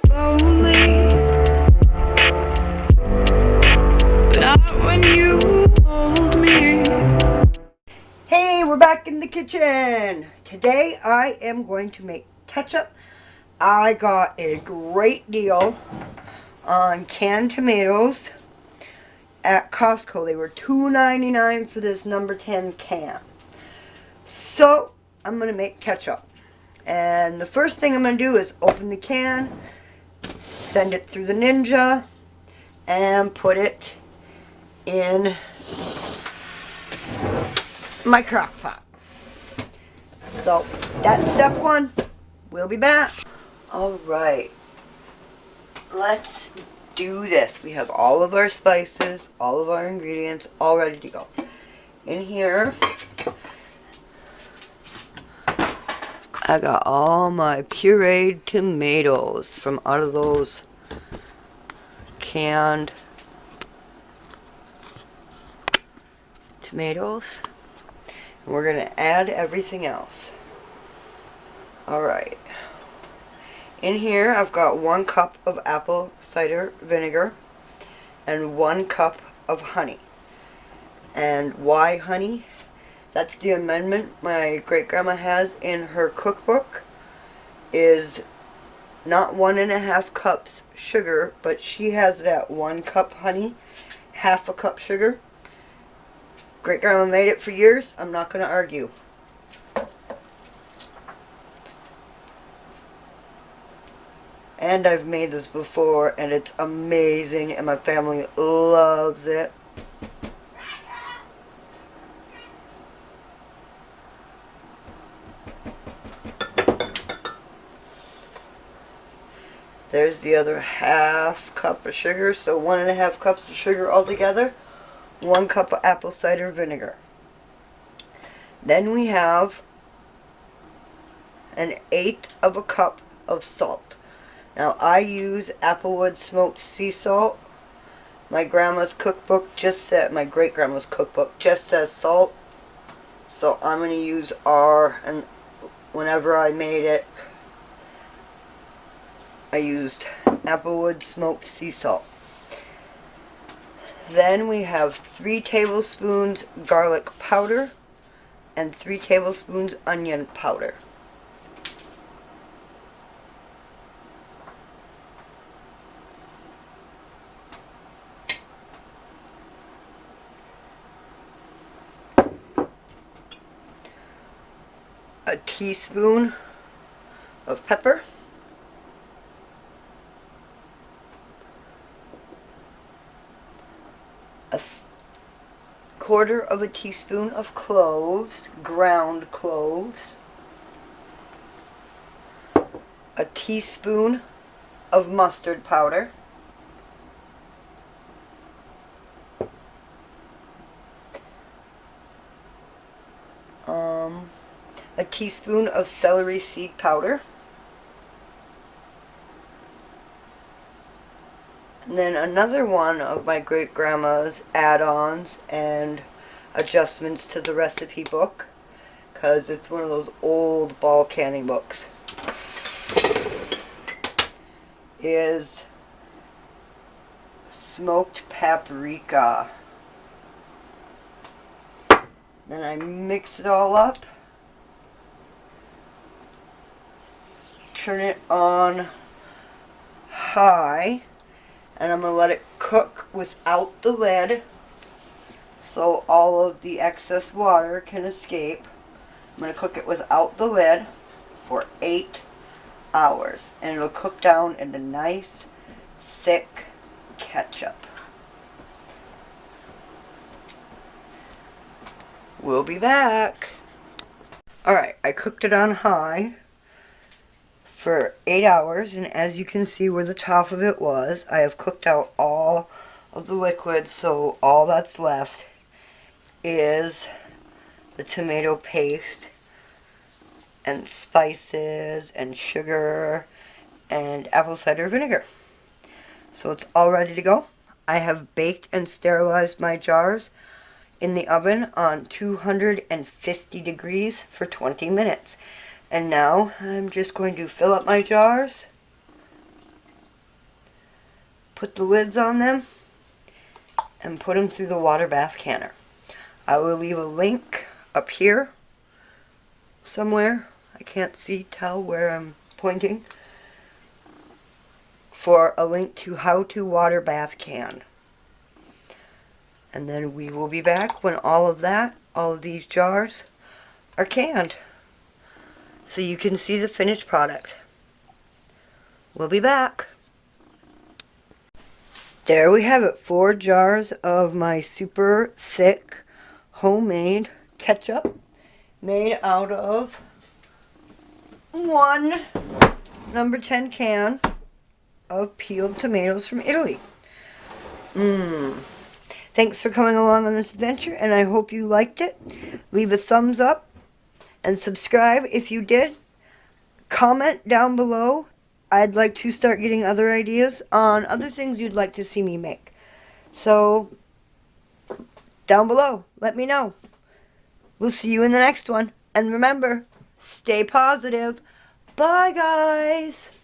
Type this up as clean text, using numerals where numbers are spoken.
lonely, not when you hold me. Hey, we're back in the kitchen. Today I am going to make ketchup. I got a great deal on canned tomatoes at Costco. They were $2.99 for this number 10 can. So I'm going to make ketchup. And the first thing I'm going to do is open the can, send it through the Ninja, and put it in my crock pot. So that's step one. We'll be back. Alright, let's do this. We have all of our spices, all of our ingredients all ready to go. In here, I got all my pureed tomatoes from out of those canned tomatoes. And we're going to add everything else. Alright. In here I've got 1 cup of apple cider vinegar and 1 cup of honey. And why honey? That's the amendment my great-grandma has in her cookbook, is not 1.5 cups sugar, but she has it at 1 cup honey, half a cup sugar. Great-grandma made it for years. I'm not going to argue. And I've made this before, and it's amazing, and my family loves it. There's the other half cup of sugar, so 1.5 cups of sugar altogether. 1 cup of apple cider vinegar. Then we have 1/8 of a cup of salt. Now I use Applewood smoked sea salt. My grandma's cookbook just said, my great grandma's cookbook just says salt. So I'm going to use R, and whenever I made it, I used Applewood smoked sea salt. Then we have 3 tablespoons garlic powder and 3 tablespoons onion powder. A teaspoon of pepper. A 1/4 of a teaspoon of cloves, ground cloves. A teaspoon of mustard powder. A teaspoon of celery seed powder. And then another one of my great-grandma's add-ons and adjustments to the recipe book, because it's one of those old ball canning books, is smoked paprika. Then I mix it all up, turn it on high, and I'm going to let it cook without the lid so all of the excess water can escape. I'm going to cook it without the lid for 8 hours, and it'll cook down into nice, thick ketchup. We'll be back. Alright, I cooked it on high for 8 hours, and as you can see where the top of it was, I have cooked out all of the liquid, so all that's left is the tomato paste and spices and sugar and apple cider vinegar. So it's all ready to go. I have baked and sterilized my jars in the oven on 250 degrees for 20 minutes. And now I'm just going to fill up my jars put the lids on them, and put them through the water bath canner. I will leave a link up here somewhere. I can't tell where I'm pointing. For a link to how to water bath can. And then we will be back when all of these jars are canned. So you can see the finished product. We'll be back. There we have it. 4 jars of my super thick homemade ketchup made out of one number 10 can of peeled tomatoes from Italy. Thanks for coming along on this adventure, and I hope you liked it. Leave a thumbs up and subscribe if you did. Comment down below. I'd like to start getting other ideas on other things you'd like to see me make. So, down below, let me know. We'll see you in the next one. And remember, stay positive. Bye, guys.